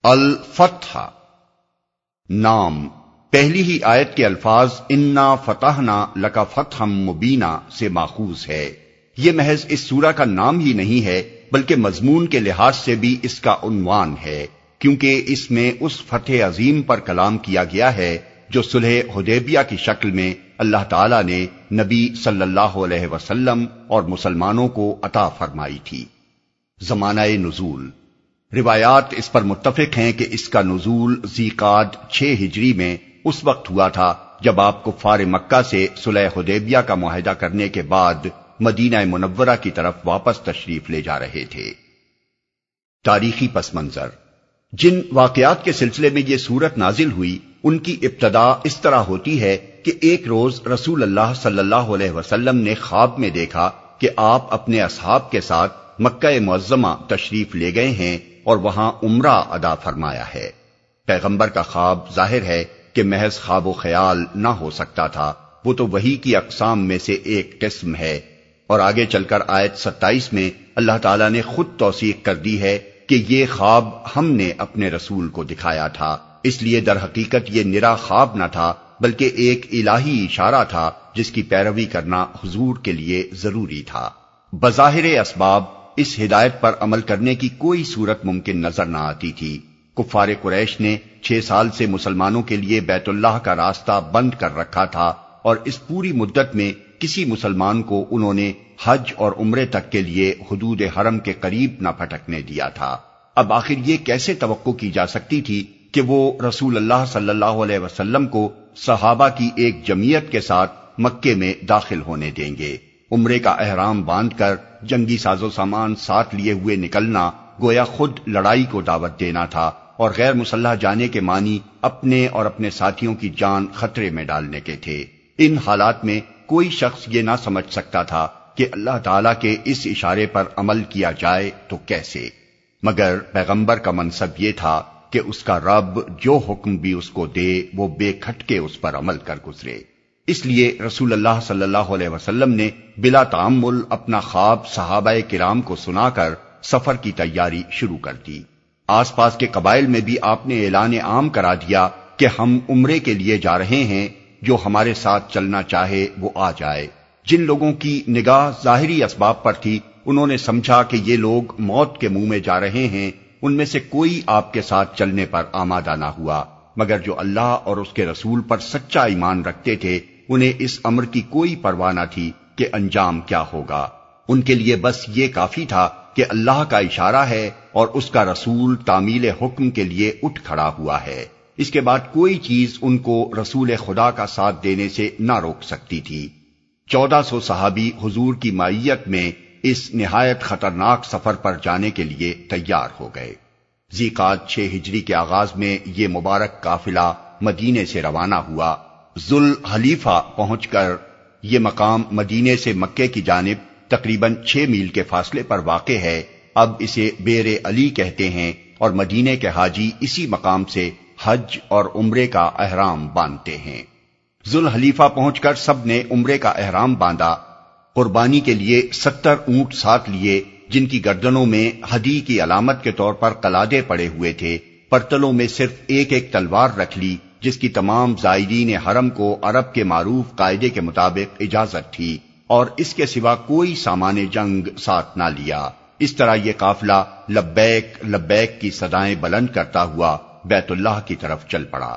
الفتح نام پہلی ہی آیت کے الفاظ انا فتحنا لک فتحا مبینا سے ماخوذ ہے۔ یہ محض اس سورہ کا نام ہی نہیں ہے بلکہ مضمون کے لحاظ سے بھی اس کا عنوان ہے، کیونکہ اس میں اس فتح عظیم پر کلام کیا گیا ہے جو صلح حدیبیہ کی شکل میں اللہ تعالیٰ نے نبی صلی اللہ علیہ وسلم اور مسلمانوں کو عطا فرمائی تھی۔ زمانہ نزول، روایات اس پر متفق ہیں کہ اس کا نزول ذیقعد 6 ہجری میں اس وقت ہوا تھا جب آپ کفار مکہ سے صلح حدیبیہ کا معاہدہ کرنے کے بعد مدینہ منورہ کی طرف واپس تشریف لے جا رہے تھے۔ تاریخی پس منظر، جن واقعات کے سلسلے میں یہ سورت نازل ہوئی ان کی ابتدا اس طرح ہوتی ہے کہ ایک روز رسول اللہ صلی اللہ علیہ وسلم نے خواب میں دیکھا کہ آپ اپنے اصحاب کے ساتھ مکہ معظمہ تشریف لے گئے ہیں اور وہاں عمرہ ادا فرمایا ہے۔ پیغمبر کا خواب ظاہر ہے کہ محض خواب و خیال نہ ہو سکتا تھا، وہ تو وحی کی اقسام میں سے ایک قسم ہے، اور آگے چل کر آیت 27 میں اللہ تعالیٰ نے خود توثیق کر دی ہے کہ یہ خواب ہم نے اپنے رسول کو دکھایا تھا، اس لیے در حقیقت یہ نرا خواب نہ تھا بلکہ ایک الہی اشارہ تھا جس کی پیروی کرنا حضور کے لیے ضروری تھا۔ بظاہر اسباب اس ہدایت پر عمل کرنے کی کوئی صورت ممکن نظر نہ آتی تھی۔ کفار قریش نے 6 سال سے مسلمانوں کے لیے بیت اللہ کا راستہ بند کر رکھا تھا اور اس پوری مدت میں کسی مسلمان کو انہوں نے حج اور عمرے تک کے لیے حدود حرم کے قریب نہ پھٹکنے دیا تھا۔ اب آخر یہ کیسے توقع کی جا سکتی تھی کہ وہ رسول اللہ صلی اللہ علیہ وسلم کو صحابہ کی ایک جمعیت کے ساتھ مکے میں داخل ہونے دیں گے؟ عمرے کا احرام باندھ کر جنگی ساز و سامان ساتھ لیے ہوئے نکلنا گویا خود لڑائی کو دعوت دینا تھا، اور غیر مسلح جانے کے معنی اپنے اور اپنے ساتھیوں کی جان خطرے میں ڈالنے کے تھے۔ ان حالات میں کوئی شخص یہ نہ سمجھ سکتا تھا کہ اللہ تعالیٰ کے اس اشارے پر عمل کیا جائے تو کیسے، مگر پیغمبر کا منصب یہ تھا کہ اس کا رب جو حکم بھی اس کو دے وہ بے کھٹکے اس پر عمل کر گزرے۔ اس لیے رسول اللہ صلی اللہ علیہ وسلم نے بلا تعمل اپنا خواب صحابہ کرام کو سنا کر سفر کی تیاری شروع کر دی۔ آس پاس کے قبائل میں بھی آپ نے اعلان عام کرا دیا کہ ہم عمرے کے لیے جا رہے ہیں، جو ہمارے ساتھ چلنا چاہے وہ آ جائے۔ جن لوگوں کی نگاہ ظاہری اسباب پر تھی انہوں نے سمجھا کہ یہ لوگ موت کے منہ میں جا رہے ہیں، ان میں سے کوئی آپ کے ساتھ چلنے پر آمادہ نہ ہوا، مگر جو اللہ اور اس کے رسول پر سچا ایمان رکھتے تھے انہیں اس امر کی کوئی پرواہ نہ تھی کہ انجام کیا ہوگا۔ ان کے لیے بس یہ کافی تھا کہ اللہ کا اشارہ ہے اور اس کا رسول تعمیل حکم کے لیے اٹھ کھڑا ہوا ہے، اس کے بعد کوئی چیز ان کو رسول خدا کا ساتھ دینے سے نہ روک سکتی تھی۔ 1400 صحابی حضور کی معیت میں اس نہایت خطرناک سفر پر جانے کے لیے تیار ہو گئے۔ ذیقعد 6 ہجری کے آغاز میں یہ مبارک قافلہ مدینے سے روانہ ہوا۔ ذوالحلیفہ پہنچ کر یہ مقام مدینے سے مکے کی جانب تقریباً 6 میل کے فاصلے پر واقع ہے۔ اب اسے بیر علی کہتے ہیں اور مدینے کے حاجی اسی مقام سے حج اور عمرے کا احرام باندھتے ہیں۔ ذوالحلیفہ پہنچ کر سب نے عمرے کا احرام باندھا۔ قربانی کے لیے 70 اونٹ ساتھ لیے جن کی گردنوں میں ہدی کی علامت کے طور پر قلادے پڑے ہوئے تھے۔ پرتلوں میں صرف ایک ایک تلوار رکھ لی جس کی تمام زائرین حرم کو عرب کے معروف قاعدے کے مطابق اجازت تھی، اور اس کے سوا کوئی سامان جنگ ساتھ نہ لیا۔ اس طرح یہ قافلہ لبیک لبیک کی صدائیں بلند کرتا ہوا بیت اللہ کی طرف چل پڑا۔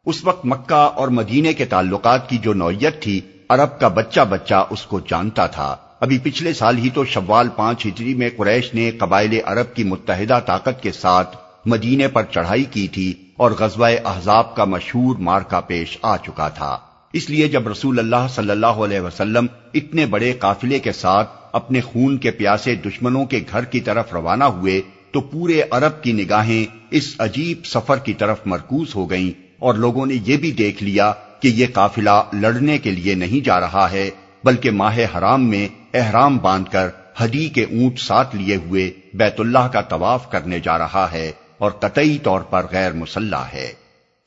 اس وقت مکہ اور مدینے کے تعلقات کی جو نوعیت تھی عرب کا بچہ بچہ اس کو جانتا تھا۔ ابھی پچھلے سال ہی تو شوال 5 ہجری میں قریش نے قبائل عرب کی متحدہ طاقت کے ساتھ مدینے پر چڑھائی کی تھی اور غزوہ احزاب کا مشہور مارکا پیش آ چکا تھا۔ اس لیے جب رسول اللہ صلی اللہ علیہ وسلم اتنے بڑے قافلے کے ساتھ اپنے خون کے پیاسے دشمنوں کے گھر کی طرف روانہ ہوئے تو پورے عرب کی نگاہیں اس عجیب سفر کی طرف مرکوز ہو گئیں، اور لوگوں نے یہ بھی دیکھ لیا کہ یہ قافلہ لڑنے کے لیے نہیں جا رہا ہے بلکہ ماہ حرام میں احرام باندھ کر ہدی کے اونٹ ساتھ لیے ہوئے بیت اللہ کا طواف کرنے جا رہا ہے اور قطعی طور پر غیر مسلح ہے۔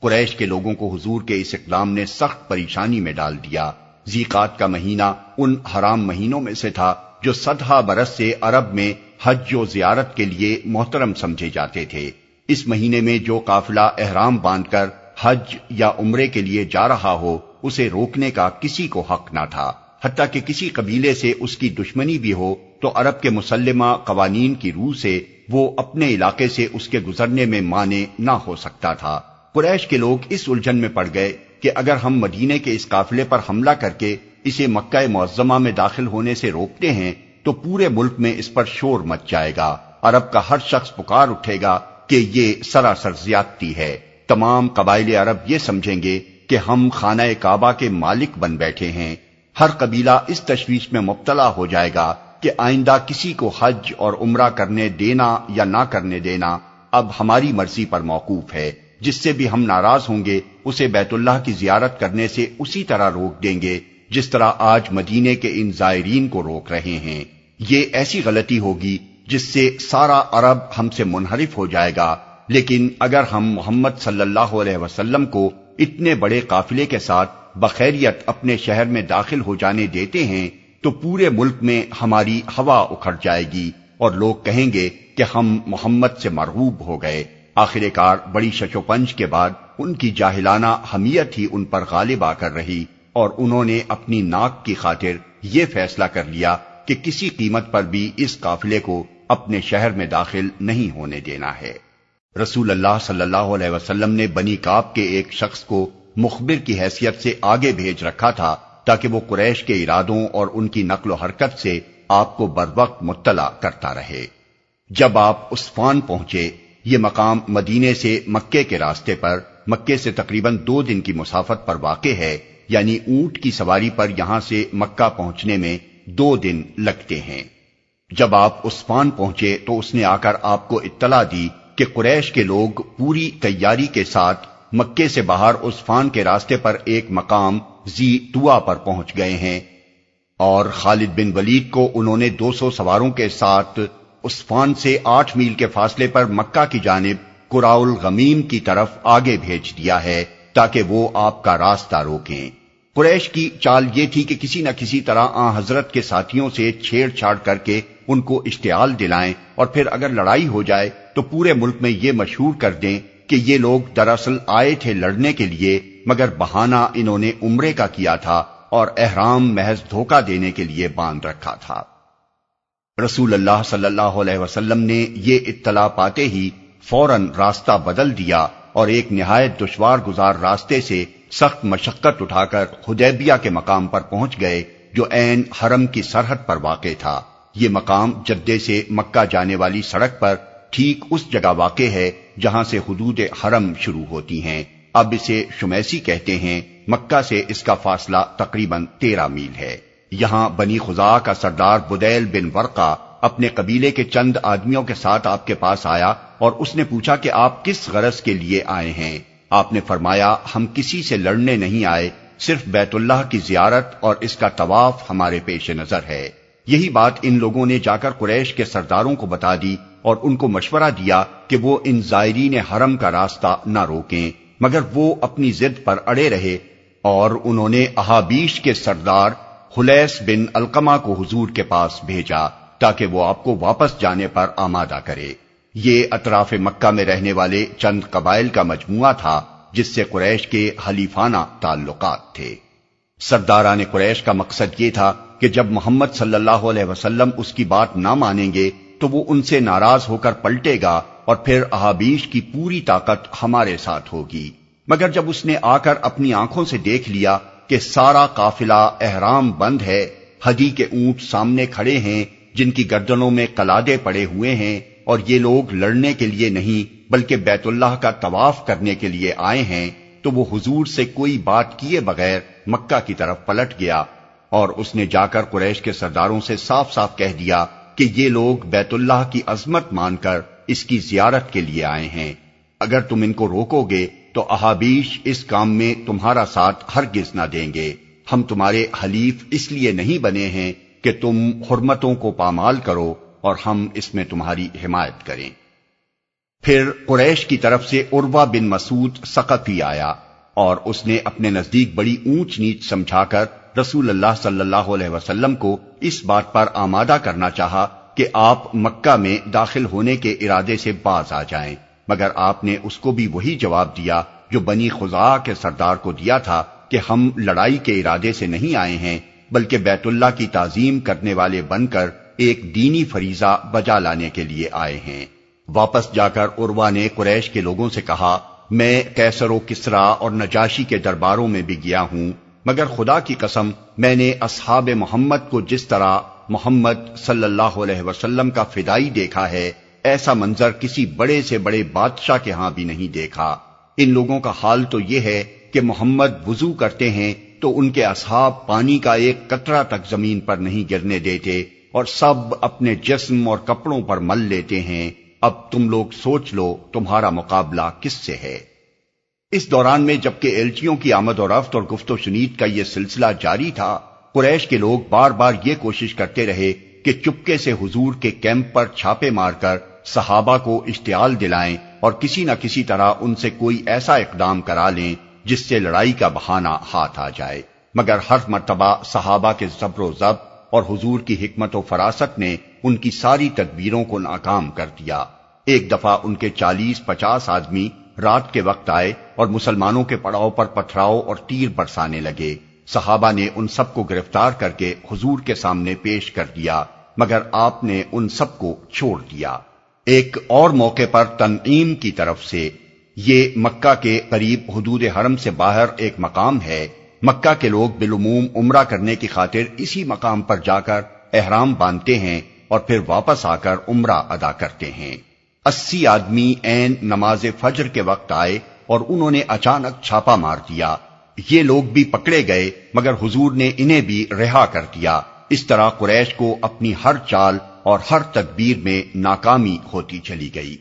قریش کے لوگوں کو حضور کے اس اقدام نے سخت پریشانی میں ڈال دیا۔ ذیقعد کا مہینہ ان حرام مہینوں میں سے تھا جو 100 برس سے عرب میں حج و زیارت کے لیے محترم سمجھے جاتے تھے۔ اس مہینے میں جو قافلہ احرام باندھ کر حج یا عمرے کے لیے جا رہا ہو اسے روکنے کا کسی کو حق نہ تھا، حتیٰ کہ کسی قبیلے سے اس کی دشمنی بھی ہو تو عرب کے مسلمہ قوانین کی روح سے وہ اپنے علاقے سے اس کے گزرنے میں مانع نہ ہو سکتا تھا۔ قریش کے لوگ اس الجھن میں پڑ گئے کہ اگر ہم مدینے کے اس قافلے پر حملہ کر کے اسے مکہ معظمہ میں داخل ہونے سے روکتے ہیں تو پورے ملک میں اس پر شور مچ جائے گا، عرب کا ہر شخص پکار اٹھے گا کہ یہ سراسر زیادتی ہے، تمام قبائل عرب یہ سمجھیں گے کہ ہم خانہ کعبہ کے مالک بن بیٹھے ہیں، ہر قبیلہ اس تشویش میں مبتلا ہو جائے گا کہ آئندہ کسی کو حج اور عمرہ کرنے دینا یا نہ کرنے دینا اب ہماری مرضی پر موقوف ہے، جس سے بھی ہم ناراض ہوں گے اسے بیت اللہ کی زیارت کرنے سے اسی طرح روک دیں گے جس طرح آج مدینے کے ان زائرین کو روک رہے ہیں۔ یہ ایسی غلطی ہوگی جس سے سارا عرب ہم سے منحرف ہو جائے گا، لیکن اگر ہم محمد صلی اللہ علیہ وسلم کو اتنے بڑے قافلے کے ساتھ بخیریت اپنے شہر میں داخل ہو جانے دیتے ہیں تو پورے ملک میں ہماری ہوا اکھڑ جائے گی اور لوگ کہیں گے کہ ہم محمد سے مرغوب ہو گئے۔ آخر کار بڑی شش و پنج کے بعد ان کی جاہلانہ حمیت ہی ان پر غالب آ کر رہی اور انہوں نے اپنی ناک کی خاطر یہ فیصلہ کر لیا کہ کسی قیمت پر بھی اس قافلے کو اپنے شہر میں داخل نہیں ہونے دینا ہے۔ رسول اللہ صلی اللہ علیہ وسلم نے بنی کعب کے ایک شخص کو مخبر کی حیثیت سے آگے بھیج رکھا تھا تاکہ وہ قریش کے ارادوں اور ان کی نقل و حرکت سے آپ کو بروقت مطلع کرتا رہے۔ جب آپ عصفان پہنچے، یہ مقام مدینے سے مکے کے راستے پر مکے سے تقریباً 2 دن کی مسافت پر واقع ہے، یعنی اونٹ کی سواری پر یہاں سے مکہ پہنچنے میں 2 دن لگتے ہیں۔ جب آپ عصفان پہنچے تو اس نے آ کر آپ کو اطلاع دی کہ قریش کے لوگ پوری تیاری کے ساتھ مکے سے باہر عصفان کے راستے پر ایک مقام ذی طوا پر پہنچ گئے ہیں، اور خالد بن ولید کو انہوں نے 200 سواروں کے ساتھ عصفان سے 8 میل کے فاصلے پر مکہ کی جانب قراء الغمیم کی طرف آگے بھیج دیا ہے تاکہ وہ آپ کا راستہ روکیں۔ قریش کی چال یہ تھی کہ کسی نہ کسی طرح آن حضرت کے ساتھیوں سے چھیڑ چھاڑ کر کے ان کو اشتعال دلائیں اور پھر اگر لڑائی ہو جائے تو پورے ملک میں یہ مشہور کر دیں کہ یہ لوگ دراصل آئے تھے لڑنے کے لیے، مگر بہانہ انہوں نے عمرے کا کیا تھا اور احرام محض دھوکہ دینے کے لیے باندھ رکھا تھا۔ رسول اللہ صلی اللہ علیہ وسلم نے یہ اطلاع پاتے ہی فوراً راستہ بدل دیا اور ایک نہایت دشوار گزار راستے سے سخت مشقت اٹھا کر حدیبیہ کے مقام پر پہنچ گئے جو عین حرم کی سرحد پر واقع تھا۔ یہ مقام جدے سے مکہ جانے والی سڑک پر ٹھیک اس جگہ واقع ہے جہاں سے حدود حرم شروع ہوتی ہیں، اب اسے شمیسی کہتے ہیں۔ مکہ سے اس کا فاصلہ تقریباً 13 میل ہے۔ یہاں بنی خزاعہ کا سردار بدیل بن ورقہ اپنے قبیلے کے چند آدمیوں کے ساتھ آپ کے پاس آیا اور اس نے پوچھا کہ آپ کس غرض کے لیے آئے ہیں؟ آپ نے فرمایا ہم کسی سے لڑنے نہیں آئے، صرف بیت اللہ کی زیارت اور اس کا طواف ہمارے پیش نظر ہے۔ یہی بات ان لوگوں نے جا کر قریش کے سرداروں کو بتا دی اور ان کو مشورہ دیا کہ وہ ان زائرین حرم کا راستہ نہ روکیں، مگر وہ اپنی ضد پر اڑے رہے اور انہوں نے احابیش کے سردار خلیس بن علقمہ کو حضور کے پاس بھیجا تاکہ وہ آپ کو واپس جانے پر آمادہ کرے۔ یہ اطراف مکہ میں رہنے والے چند قبائل کا مجموعہ تھا جس سے قریش کے حلیفانہ تعلقات تھے۔ سرداران قریش کا مقصد یہ تھا کہ جب محمد صلی اللہ علیہ وسلم اس کی بات نہ مانیں گے تو وہ ان سے ناراض ہو کر پلٹے گا اور پھر احابیش کی پوری طاقت ہمارے ساتھ ہوگی۔ مگر جب اس نے آ کر اپنی آنکھوں سے دیکھ لیا کہ سارا قافلہ احرام بند ہے، ہدی کے اونٹ سامنے کھڑے ہیں جن کی گردنوں میں قلادے پڑے ہوئے ہیں اور یہ لوگ لڑنے کے لیے نہیں بلکہ بیت اللہ کا طواف کرنے کے لیے آئے ہیں، تو وہ حضور سے کوئی بات کیے بغیر مکہ کی طرف پلٹ گیا اور اس نے جا کر قریش کے سرداروں سے صاف صاف کہہ دیا کہ یہ لوگ بیت اللہ کی عظمت مان کر اس کی زیارت کے لیے آئے ہیں، اگر تم ان کو روکو گے تو احابیش اس کام میں تمہارا ساتھ ہرگز نہ دیں گے۔ ہم تمہارے حلیف اس لیے نہیں بنے ہیں کہ تم حرمتوں کو پامال کرو اور ہم اس میں تمہاری حمایت کریں۔ پھر قریش کی طرف سے عروہ بن مسعود ثقفی آیا اور اس نے اپنے نزدیک بڑی اونچ نیچ سمجھا کر رسول اللہ صلی اللہ علیہ وسلم کو اس بات پر آمادہ کرنا چاہا کہ آپ مکہ میں داخل ہونے کے ارادے سے باز آ جائیں۔ مگر آپ نے اس کو بھی وہی جواب دیا جو بنی خزاعہ کے سردار کو دیا تھا کہ ہم لڑائی کے ارادے سے نہیں آئے ہیں بلکہ بیت اللہ کی تعظیم کرنے والے بن کر ایک دینی فریضہ بجا لانے کے لیے آئے ہیں۔ واپس جا کر عروہ نے قریش کے لوگوں سے کہا، میں کیسر و کسریٰ اور نجاشی کے درباروں میں بھی گیا ہوں، مگر خدا کی قسم میں نے اصحاب محمد کو جس طرح محمد صلی اللہ علیہ وسلم کا فدائی دیکھا ہے، ایسا منظر کسی بڑے سے بڑے بادشاہ کے ہاں بھی نہیں دیکھا۔ ان لوگوں کا حال تو یہ ہے کہ محمد وضو کرتے ہیں تو ان کے اصحاب پانی کا ایک قطرہ تک زمین پر نہیں گرنے دیتے اور سب اپنے جسم اور کپڑوں پر مل لیتے ہیں۔ اب تم لوگ سوچ لو تمہارا مقابلہ کس سے ہے؟ اس دوران میں جبکہ ایلچیوں کی آمد و رفت اور گفت و شنید کا یہ سلسلہ جاری تھا، قریش کے لوگ بار بار یہ کوشش کرتے رہے کہ چپکے سے حضور کے کیمپ پر چھاپے مار کر صحابہ کو اشتعال دلائیں اور کسی نہ کسی طرح ان سے کوئی ایسا اقدام کرا لیں جس سے لڑائی کا بہانہ ہاتھ آ جائے، مگر ہر مرتبہ صحابہ کے زبر و ضبط اور حضور کی حکمت و فراست نے ان کی ساری تدبیروں کو ناکام کر دیا۔ ایک دفعہ ان کے 40-50 آدمی رات کے وقت آئے اور مسلمانوں کے پڑاؤ پر پتھراؤ اور تیر برسانے لگے۔ صحابہ نے ان سب کو گرفتار کر کے حضور کے سامنے پیش کر دیا، مگر آپ نے ان سب کو چھوڑ دیا۔ ایک اور موقع پر تنعیم کی طرف سے، یہ مکہ کے قریب حدود حرم سے باہر ایک مقام ہے، مکہ کے لوگ بالعموم عمرہ کرنے کی خاطر اسی مقام پر جا کر احرام باندھتے ہیں اور پھر واپس آ کر عمرہ ادا کرتے ہیں۔ 80 آدمی عین نماز فجر کے وقت آئے اور انہوں نے اچانک چھاپا مار دیا۔ یہ لوگ بھی پکڑے گئے مگر حضور نے انہیں بھی رہا کر دیا۔ اس طرح قریش کو اپنی ہر چال اور ہر تدبیر میں ناکامی ہوتی چلی گئی۔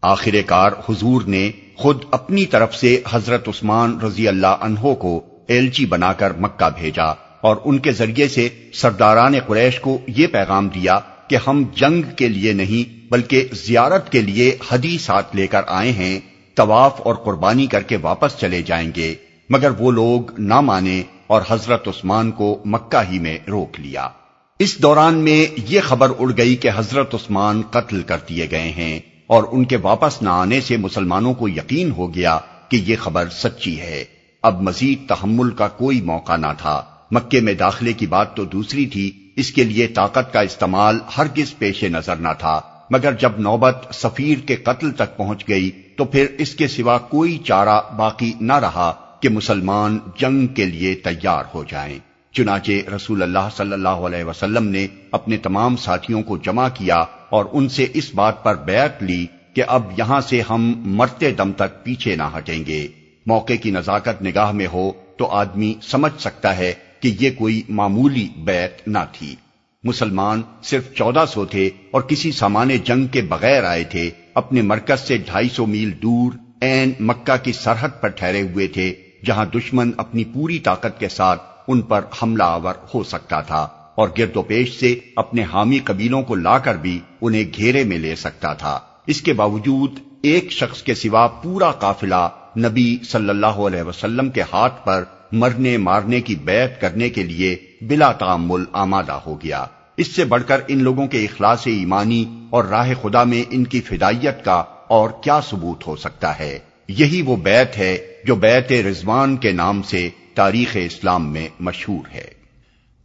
آخر کار حضور نے خود اپنی طرف سے حضرت عثمان رضی اللہ عنہ کو ایلچی بنا کر مکہ بھیجا اور ان کے ذریعے سے سرداران قریش کو یہ پیغام دیا کہ ہم جنگ کے لیے نہیں بلکہ زیارت کے لیے ہدی ساتھ لے کر آئے ہیں، طواف اور قربانی کر کے واپس چلے جائیں گے، مگر وہ لوگ نہ مانے اور حضرت عثمان کو مکہ ہی میں روک لیا۔ اس دوران میں یہ خبر اڑ گئی کہ حضرت عثمان قتل کر دیے گئے ہیں اور ان کے واپس نہ آنے سے مسلمانوں کو یقین ہو گیا کہ یہ خبر سچی ہے۔ اب مزید تحمل کا کوئی موقع نہ تھا۔ مکے میں داخلے کی بات تو دوسری تھی، اس کے لیے طاقت کا استعمال ہرگز پیش نظر نہ تھا، مگر جب نوبت سفیر کے قتل تک پہنچ گئی تو پھر اس کے سوا کوئی چارہ باقی نہ رہا کہ مسلمان جنگ کے لیے تیار ہو جائیں۔ چنانچہ رسول اللہ صلی اللہ علیہ وسلم نے اپنے تمام ساتھیوں کو جمع کیا اور ان سے اس بات پر بیعت لی کہ اب یہاں سے ہم مرتے دم تک پیچھے نہ ہٹیں گے۔ موقع کی نزاکت نگاہ میں ہو تو آدمی سمجھ سکتا ہے کہ یہ کوئی معمولی بیعت نہ تھی۔ مسلمان صرف 1400 تھے اور کسی سامان جنگ کے بغیر آئے تھے، اپنے مرکز سے 250 میل دور عین مکہ کی سرحد پر ٹھہرے ہوئے تھے، جہاں دشمن اپنی پوری طاقت کے ساتھ ان پر حملہ آور ہو سکتا تھا اور گرد و پیش سے اپنے حامی قبیلوں کو لا کر بھی انہیں گھیرے میں لے سکتا تھا۔ اس کے باوجود ایک شخص کے سوا پورا قافلہ نبی صلی اللہ علیہ وسلم کے ہاتھ پر مرنے مارنے کی بیعت کرنے کے لیے بلا تعمل آمادہ ہو گیا۔ اس سے بڑھ کر ان لوگوں کے اخلاص ایمانی اور راہ خدا میں ان کی فدائیت کا اور کیا ثبوت ہو سکتا ہے؟ یہی وہ بیعت ہے جو بیعت رضوان کے نام سے تاریخ اسلام میں مشہور ہے۔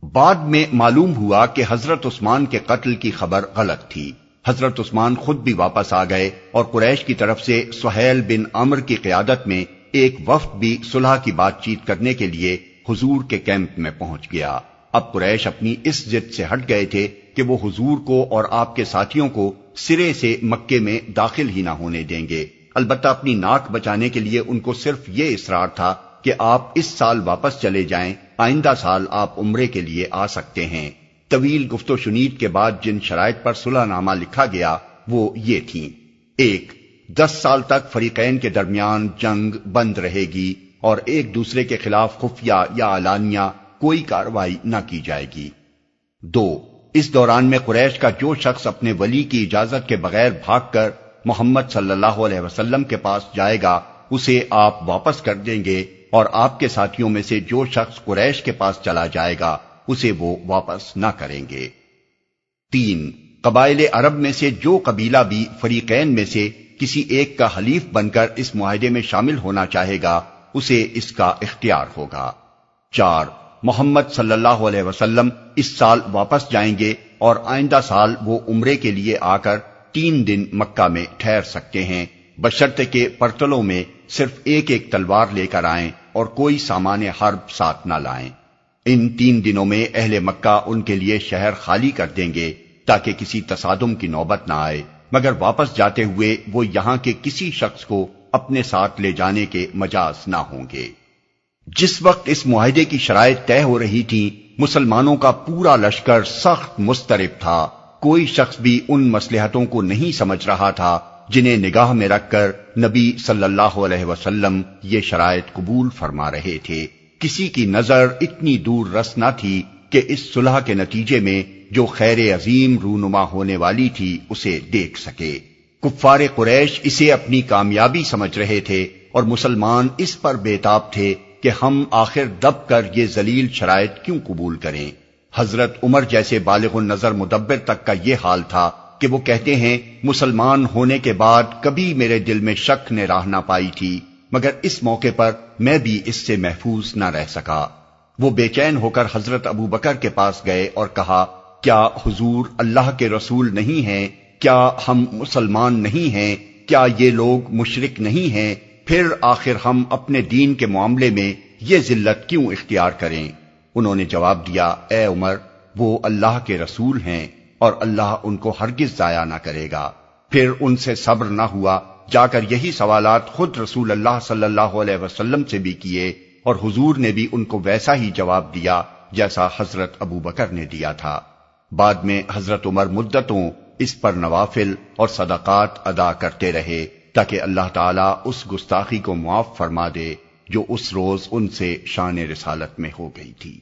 بعد میں معلوم ہوا کہ حضرت عثمان کے قتل کی خبر غلط تھی۔ حضرت عثمان خود بھی واپس آ گئے اور قریش کی طرف سے سہیل بن عمرو کی قیادت میں ایک وفد بھی صلح کی بات چیت کرنے کے لیے حضور کے کیمپ میں پہنچ گیا۔ اب قریش اپنی اس ضد سے ہٹ گئے تھے کہ وہ حضور کو اور آپ کے ساتھیوں کو سرے سے مکے میں داخل ہی نہ ہونے دیں گے۔ البتہ اپنی ناک بچانے کے لیے ان کو صرف یہ اصرار تھا کہ آپ اس سال واپس چلے جائیں، آئندہ سال آپ عمرے کے لیے آ سکتے ہیں۔ طویل گفت و شنید کے بعد جن شرائط پر صلح نامہ لکھا گیا وہ یہ تھیں: 1. 10 سال تک فریقین کے درمیان جنگ بند رہے گی اور ایک دوسرے کے خلاف خفیہ یا علانیہ کوئی کارروائی نہ کی جائے گی۔ 2. اس دوران میں قریش کا جو شخص اپنے ولی کی اجازت کے بغیر بھاگ کر محمد صلی اللہ علیہ وسلم کے پاس جائے گا اسے آپ واپس کر دیں گے، اور آپ کے ساتھیوں میں سے جو شخص قریش کے پاس چلا جائے گا اسے وہ واپس نہ کریں گے۔ 3. قبائل عرب میں سے جو قبیلہ بھی فریقین میں سے کسی ایک کا حلیف بن کر اس معاہدے میں شامل ہونا چاہے گا اسے اس کا اختیار ہوگا۔ 4 محمد صلی اللہ علیہ وسلم اس سال واپس جائیں گے اور آئندہ سال وہ عمرے کے لیے آ کر 3 دن مکہ میں ٹھہر سکتے ہیں، بشرطے کہ پرتلوں میں صرف ایک ایک تلوار لے کر آئیں اور کوئی سامان حرب ساتھ نہ لائیں۔ ان 3 دنوں میں اہل مکہ ان کے لیے شہر خالی کر دیں گے تاکہ کسی تصادم کی نوبت نہ آئے، مگر واپس جاتے ہوئے وہ یہاں کے کسی شخص کو اپنے ساتھ لے جانے کے مجاز نہ ہوں گے۔ جس وقت اس معاہدے کی شرائط طے ہو رہی تھی، مسلمانوں کا پورا لشکر سخت مضطرب تھا۔ کوئی شخص بھی ان مصلحتوں کو نہیں سمجھ رہا تھا جنہیں نگاہ میں رکھ کر نبی صلی اللہ علیہ وسلم یہ شرائط قبول فرما رہے تھے۔ کسی کی نظر اتنی دور رس نہ تھی کہ اس صلح کے نتیجے میں جو خیر عظیم رونما ہونے والی تھی اسے دیکھ سکے۔ کفار قریش اسے اپنی کامیابی سمجھ رہے تھے اور مسلمان اس پر بےتاب تھے کہ ہم آخر دب کر یہ ذلیل شرائط کیوں قبول کریں۔ حضرت عمر جیسے بالغ النظر مدبر تک کا یہ حال تھا کہ وہ کہتے ہیں مسلمان ہونے کے بعد کبھی میرے دل میں شک نے راہ نہ پائی تھی، مگر اس موقع پر میں بھی اس سے محفوظ نہ رہ سکا۔ وہ بے چین ہو کر حضرت ابو بکر کے پاس گئے اور کہا، کیا حضور اللہ کے رسول نہیں ہیں؟ کیا ہم مسلمان نہیں ہیں؟ کیا یہ لوگ مشرک نہیں ہیں؟ پھر آخر ہم اپنے دین کے معاملے میں یہ ذلت کیوں اختیار کریں؟ انہوں نے جواب دیا، اے عمر، وہ اللہ کے رسول ہیں اور اللہ ان کو ہرگز ضائع نہ کرے گا۔ پھر ان سے صبر نہ ہوا، جا کر یہی سوالات خود رسول اللہ صلی اللہ علیہ وسلم سے بھی کیے اور حضور نے بھی ان کو ویسا ہی جواب دیا جیسا حضرت ابو بکر نے دیا تھا۔ بعد میں حضرت عمر مدتوں اس پر نوافل اور صدقات ادا کرتے رہے تاکہ اللہ تعالیٰ اس گستاخی کو معاف فرما دے جو اس روز ان سے شان رسالت میں ہو گئی تھی۔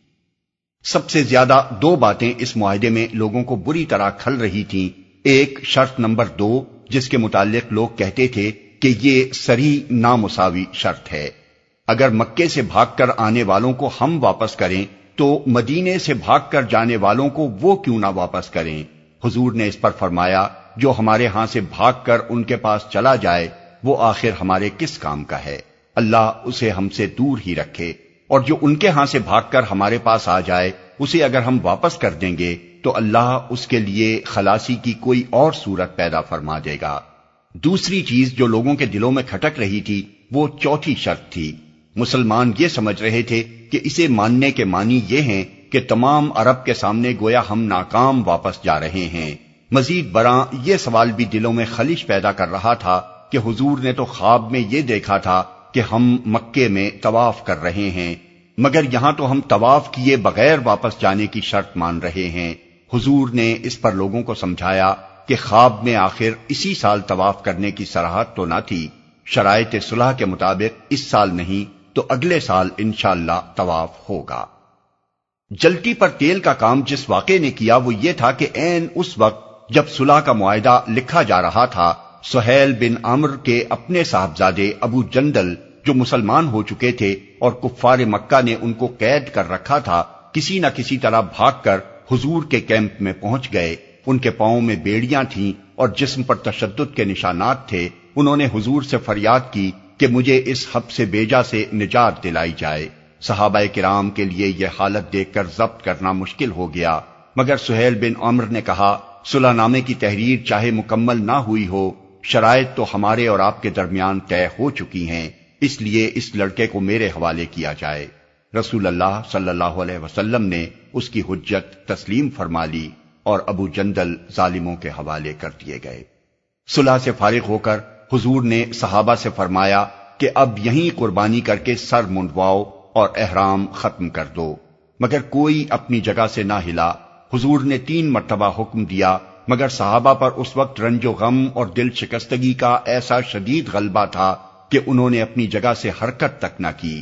سب سے زیادہ 2 باتیں اس معاہدے میں لوگوں کو بری طرح کھل رہی تھیں۔ ایک شرط نمبر 2 جس کے متعلق لوگ کہتے تھے کہ یہ صریح نامساوی شرط ہے۔ اگر مکے سے بھاگ کر آنے والوں کو ہم واپس کریں تو مدینے سے بھاگ کر جانے والوں کو وہ کیوں نہ واپس کریں؟ حضور نے اس پر فرمایا، جو ہمارے ہاں سے بھاگ کر ان کے پاس چلا جائے وہ آخر ہمارے کس کام کا ہے؟ اللہ اسے ہم سے دور ہی رکھے، اور جو ان کے ہاں سے بھاگ کر ہمارے پاس آ جائے اسے اگر ہم واپس کر دیں گے تو اللہ اس کے لیے خلاصی کی کوئی اور صورت پیدا فرما دے گا۔ دوسری چیز جو لوگوں کے دلوں میں کھٹک رہی تھی وہ چوتھی شرط تھی۔ مسلمان یہ سمجھ رہے تھے کہ اسے ماننے کے معنی یہ ہیں کہ تمام عرب کے سامنے گویا ہم ناکام واپس جا رہے ہیں۔ مزید برآں یہ سوال بھی دلوں میں خلش پیدا کر رہا تھا کہ حضور نے تو خواب میں یہ دیکھا تھا کہ ہم مکے میں طواف کر رہے ہیں، مگر یہاں تو ہم طواف کیے بغیر واپس جانے کی شرط مان رہے ہیں۔ حضور نے اس پر لوگوں کو سمجھایا کہ خواب میں آخر اسی سال طواف کرنے کی صراحت تو نہ تھی، شرائط صلح کے مطابق اس سال نہیں تو اگلے سال انشاءاللہ طواف ہوگا۔ جلتی پر تیل کا کام جس واقعے نے کیا وہ یہ تھا کہ عین اس وقت جب صلح کا معاہدہ لکھا جا رہا تھا، سہیل بن عمرو کے اپنے صاحبزادے ابو جندل جو مسلمان ہو چکے تھے اور کفار مکہ نے ان کو قید کر رکھا تھا، کسی نہ کسی طرح بھاگ کر حضور کے کیمپ میں پہنچ گئے۔ ان کے پاؤں میں بیڑیاں تھیں اور جسم پر تشدد کے نشانات تھے۔ انہوں نے حضور سے فریاد کی کہ مجھے اس حبس بیجا سے نجات دلائی جائے۔ صحابہ کرام کے لیے یہ حالت دیکھ کر ضبط کرنا مشکل ہو گیا، مگر سہیل بن عمرو نے کہا، صلح نامے کی تحریر چاہے مکمل نہ ہوئی ہو، شرائط تو ہمارے اور آپ کے درمیان طے ہو چکی ہیں، اس لیے اس لڑکے کو میرے حوالے کیا جائے۔ رسول اللہ صلی اللہ علیہ وسلم نے اس کی حجت تسلیم فرما لی اور ابو جندل ظالموں کے حوالے کر دیے گئے۔ صلح سے فارغ ہو کر حضور نے صحابہ سے فرمایا کہ اب یہیں قربانی کر کے سر منڈواؤ اور احرام ختم کر دو، مگر کوئی اپنی جگہ سے نہ ہلا۔ حضور نے 3 مرتبہ حکم دیا، مگر صحابہ پر اس وقت رنج و غم اور دل شکستگی کا ایسا شدید غلبہ تھا کہ انہوں نے اپنی جگہ سے حرکت تک نہ کی۔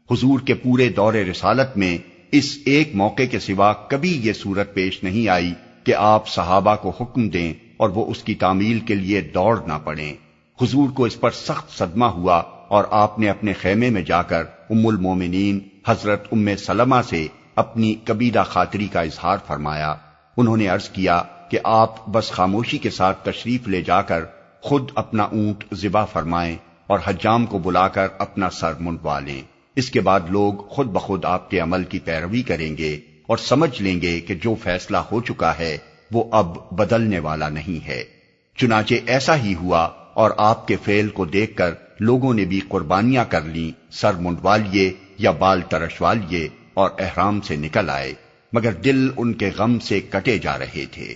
حضور کے پورے دور رسالت میں اس ایک موقع کے سوا کبھی یہ صورت پیش نہیں آئی کہ آپ صحابہ کو حکم دیں اور وہ اس کی تعمیل کے لیے دوڑ نہ پڑیں۔ حضور کو اس پر سخت صدمہ ہوا اور آپ نے اپنے خیمے میں جا کر ام المومنین حضرت ام سلمہ سے اپنی کبیدہ خاطری کا اظہار فرمایا۔ انہوں نے عرض کیا کہ آپ بس خاموشی کے ساتھ تشریف لے جا کر خود اپنا اونٹ ذبح فرمائیں اور حجام کو بلا کر اپنا سر منڈوا لیں۔ اس کے بعد لوگ خود بخود آپ کے عمل کی پیروی کریں گے اور سمجھ لیں گے کہ جو فیصلہ ہو چکا ہے وہ اب بدلنے والا نہیں ہے۔ چنانچہ ایسا ہی ہوا، اور آپ کے فعل کو دیکھ کر لوگوں نے بھی قربانیاں کر لیں، سر منڈوا لیے یا بال ترشوا لیے اور احرام سے نکل آئے، مگر دل ان کے غم سے کٹے جا رہے تھے۔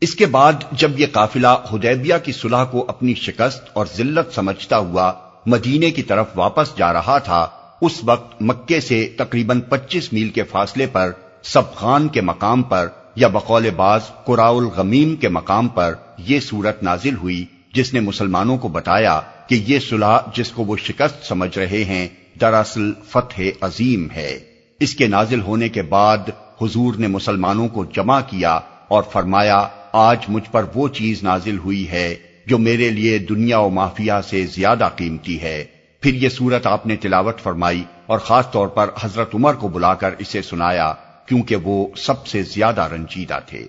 اس کے بعد جب یہ قافلہ حدیبیہ کی صلح کو اپنی شکست اور ذلت سمجھتا ہوا مدینے کی طرف واپس جا رہا تھا، اس وقت مکے سے تقریباً 25 میل کے فاصلے پر سبخان کے مقام پر، یا بقول بعض قراء الغمیم کے مقام پر یہ سورت نازل ہوئی، جس نے مسلمانوں کو بتایا کہ یہ صلح جس کو وہ شکست سمجھ رہے ہیں دراصل فتح عظیم ہے۔ اس کے نازل ہونے کے بعد حضور نے مسلمانوں کو جمع کیا اور فرمایا، آج مجھ پر وہ چیز نازل ہوئی ہے جو میرے لیے دنیا و مافیہ سے زیادہ قیمتی ہے۔ پھر یہ سورت آپ نے تلاوت فرمائی اور خاص طور پر حضرت عمر کو بلا کر اسے سنایا، کیونکہ وہ سب سے زیادہ رنجیدہ تھے۔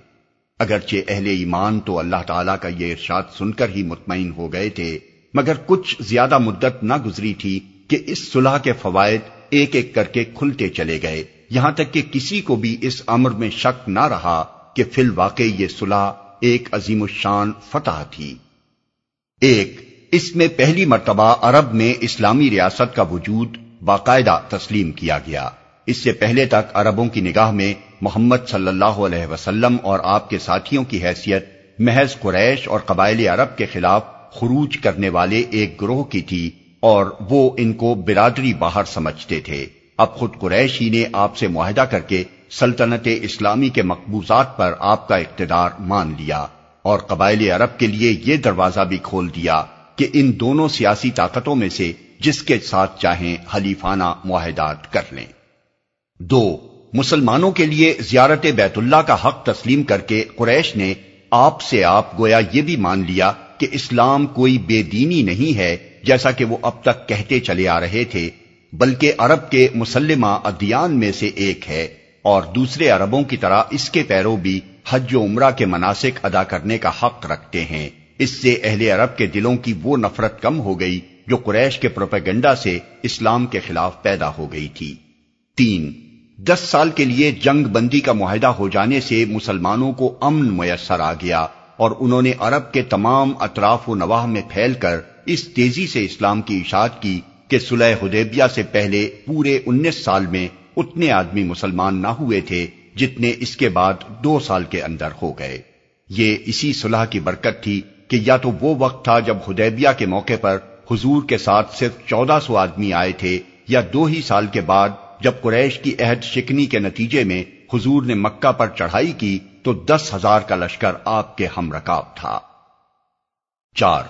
اگرچہ اہل ایمان تو اللہ تعالیٰ کا یہ ارشاد سن کر ہی مطمئن ہو گئے تھے، مگر کچھ زیادہ مدت نہ گزری تھی کہ اس صلح کے فوائد ایک ایک کر کے کھلتے چلے گئے، یہاں تک کہ کسی کو بھی اس امر میں شک نہ رہا کہ فی الواقع یہ صلح ایک عظیم الشان فتح تھی۔ ایک، اس میں پہلی مرتبہ عرب میں اسلامی ریاست کا وجود باقاعدہ تسلیم کیا گیا۔ اس سے پہلے تک عربوں کی نگاہ میں محمد صلی اللہ علیہ وسلم اور آپ کے ساتھیوں کی حیثیت محض قریش اور قبائل عرب کے خلاف خروج کرنے والے ایک گروہ کی تھی، اور وہ ان کو برادری باہر سمجھتے تھے۔ اب خود قریش ہی نے آپ سے معاہدہ کر کے سلطنت اسلامی کے مقبوضات پر آپ کا اقتدار مان لیا، اور قبائل عرب کے لیے یہ دروازہ بھی کھول دیا کہ ان دونوں سیاسی طاقتوں میں سے جس کے ساتھ چاہیں حلیفانہ معاہدات کر لیں۔ دو، مسلمانوں کے لیے زیارت بیت اللہ کا حق تسلیم کر کے قریش نے آپ سے گویا یہ بھی مان لیا کہ اسلام کوئی بے دینی نہیں ہے جیسا کہ وہ اب تک کہتے چلے آ رہے تھے، بلکہ عرب کے مسلمہ ادیان میں سے ایک ہے، اور دوسرے عربوں کی طرح اس کے پیرو بھی حج و عمرہ کے مناسک ادا کرنے کا حق رکھتے ہیں۔ اس سے اہل عرب کے دلوں کی وہ نفرت کم ہو گئی جو قریش کے پروپیگنڈا سے اسلام کے خلاف پیدا ہو گئی تھی۔ تین، 10 سال کے لیے جنگ بندی کا معاہدہ ہو جانے سے مسلمانوں کو امن میسر آ گیا، اور انہوں نے عرب کے تمام اطراف و نواح میں پھیل کر اس تیزی سے اسلام کی اشاعت کی کہ صلح حدیبیہ سے پہلے پورے 19 سال میں اتنے آدمی مسلمان نہ ہوئے تھے جتنے اس کے بعد 2 سال کے اندر ہو گئے۔ یہ اسی صلح کی برکت تھی کہ یا تو وہ وقت تھا جب حدیبیہ کے موقع پر حضور کے ساتھ صرف 1400 آدمی آئے تھے، یا 2 ہی سال کے بعد جب قریش کی عہد شکنی کے نتیجے میں حضور نے مکہ پر چڑھائی کی تو 10,000 کا لشکر آپ کے ہم رکاب تھا۔ 4،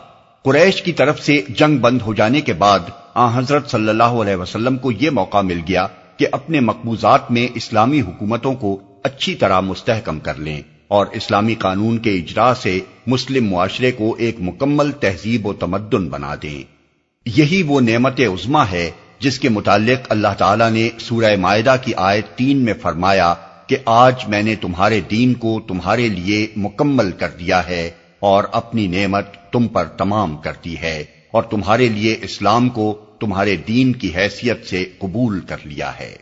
قریش کی طرف سے جنگ بند ہو جانے کے بعد حضرت صلی اللہ علیہ وسلم کو یہ موقع مل گیا کہ اپنے مقبوضات میں اسلامی حکومتوں کو اچھی طرح مستحکم کر لیں، اور اسلامی قانون کے اجراء سے مسلم معاشرے کو ایک مکمل تہذیب و تمدن بنا دیں۔ یہی وہ نعمت عظمیٰ ہے جس کے متعلق اللہ تعالیٰ نے سورہ مائدہ کی آیت 3 میں فرمایا کہ آج میں نے تمہارے دین کو تمہارے لیے مکمل کر دیا ہے اور اپنی نعمت تم پر تمام کر دی ہے، اور تمہارے لیے اسلام کو تمہارے دین کی حیثیت سے قبول کر لیا ہے۔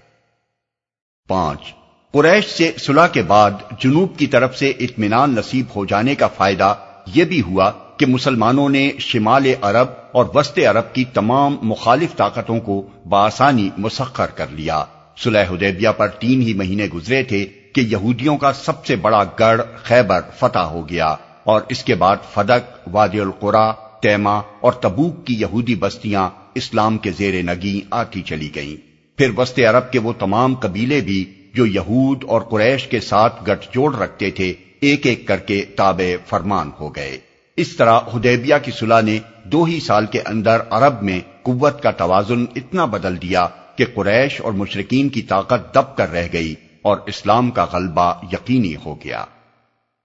5، قریش سے صلح کے بعد جنوب کی طرف سے اطمینان نصیب ہو جانے کا فائدہ یہ بھی ہوا کہ مسلمانوں نے شمال عرب اور وسط عرب کی تمام مخالف طاقتوں کو بآسانی مسخر کر لیا۔ صلح حدیبیہ پر 3 ہی مہینے گزرے تھے کہ یہودیوں کا سب سے بڑا گڑھ خیبر فتح ہو گیا، اور اس کے بعد فدق، وادی القرا، تیمہ اور تبوک کی یہودی بستیاں اسلام کے زیر نگیں آتی چلی گئیں۔ پھر وسط عرب کے وہ تمام قبیلے بھی جو یہود اور قریش کے ساتھ گٹھ جوڑ رکھتے تھے ایک ایک کر کے تابع فرمان ہو گئے۔ اس طرح حدیبیہ کی صلح نے 2 ہی سال کے اندر عرب میں قوت کا توازن اتنا بدل دیا کہ قریش اور مشرکین کی طاقت دب کر رہ گئی اور اسلام کا غلبہ یقینی ہو گیا۔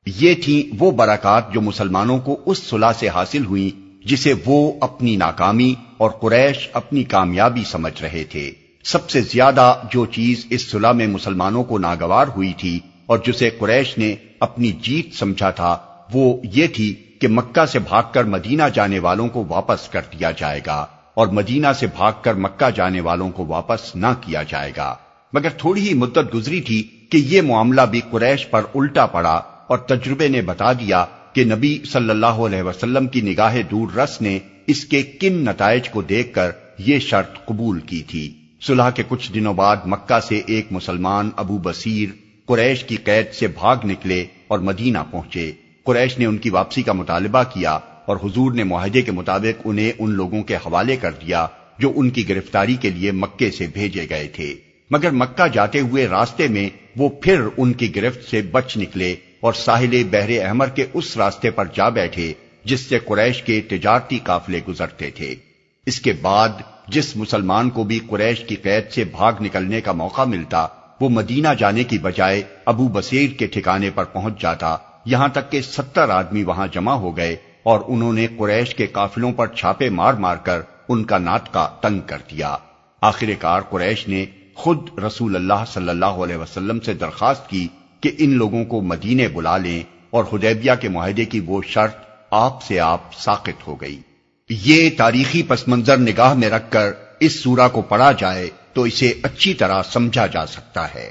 یہ تھیں وہ برکات جو مسلمانوں کو اس صلح سے حاصل ہوئیں جسے وہ اپنی ناکامی اور قریش اپنی کامیابی سمجھ رہے تھے۔ سب سے زیادہ جو چیز اس صلح میں مسلمانوں کو ناگوار ہوئی تھی اور جسے قریش نے اپنی جیت سمجھا تھا وہ یہ تھی کہ مکہ سے بھاگ کر مدینہ جانے والوں کو واپس کر دیا جائے گا اور مدینہ سے بھاگ کر مکہ جانے والوں کو واپس نہ کیا جائے گا، مگر تھوڑی ہی مدت گزری تھی کہ یہ معاملہ بھی قریش پر الٹا پڑا اور تجربے نے بتا دیا کہ نبی صلی اللہ علیہ وسلم کی نگاہ دور رس نے اس کے کن نتائج کو دیکھ کر یہ شرط قبول کی تھی۔ صلح کے کچھ دنوں بعد مکہ سے ایک مسلمان ابو بصیر قریش کی قید سے بھاگ نکلے اور مدینہ پہنچے۔ قریش نے ان کی واپسی کا مطالبہ کیا اور حضور نے معاہدے کے مطابق انہیں ان لوگوں کے حوالے کر دیا جو ان کی گرفتاری کے لیے مکے سے بھیجے گئے تھے، مگر مکہ جاتے ہوئے راستے میں وہ پھر ان کی گرفت سے بچ نکلے اور ساحل بحر احمر کے اس راستے پر جا بیٹھے جس سے قریش کے تجارتی قافلے گزرتے تھے۔ اس کے بعد جس مسلمان کو بھی قریش کی قید سے بھاگ نکلنے کا موقع ملتا وہ مدینہ جانے کی بجائے ابو بصیر کے ٹھکانے پر پہنچ جاتا، یہاں تک کہ 70 آدمی وہاں جمع ہو گئے اور انہوں نے قریش کے قافلوں پر چھاپے مار مار کر ان کا ناطقہ تنگ کر دیا۔ آخر کار قریش نے خود رسول اللہ صلی اللہ علیہ وسلم سے درخواست کی کہ ان لوگوں کو مدینے بلا لیں اور حدیبیہ کے معاہدے کی وہ شرط آپ سے آپ ساقط ہو گئی۔ یہ تاریخی پس منظر نگاہ میں رکھ کر اس سورہ کو پڑھا جائے تو اسے اچھی طرح سمجھا جا سکتا ہے۔